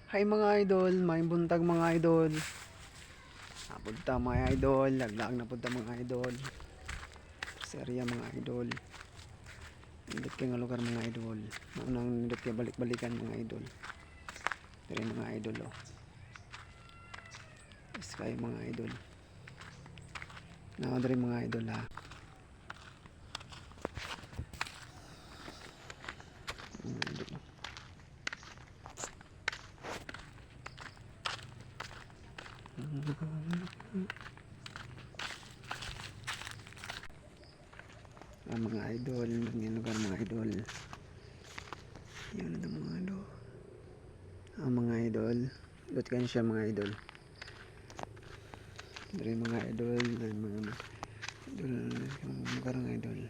Hi mga idol, may buntag mga idol. Napunta mga idol, laglag na punta mga idol. Serya mga idol. Nindot kayo nga lugar mga idol. Maunang nindot kayo balik-balikan mga idol. Dari mga idol oh. Sky mga idol. Dari mga idol ha. Mga idol oh. Mga idol, ganyan lugar mga idol. Yan na mga idol. Mga idol, dot kan siya mga idol. Dari mga idol, mga idol, lugar mga idol.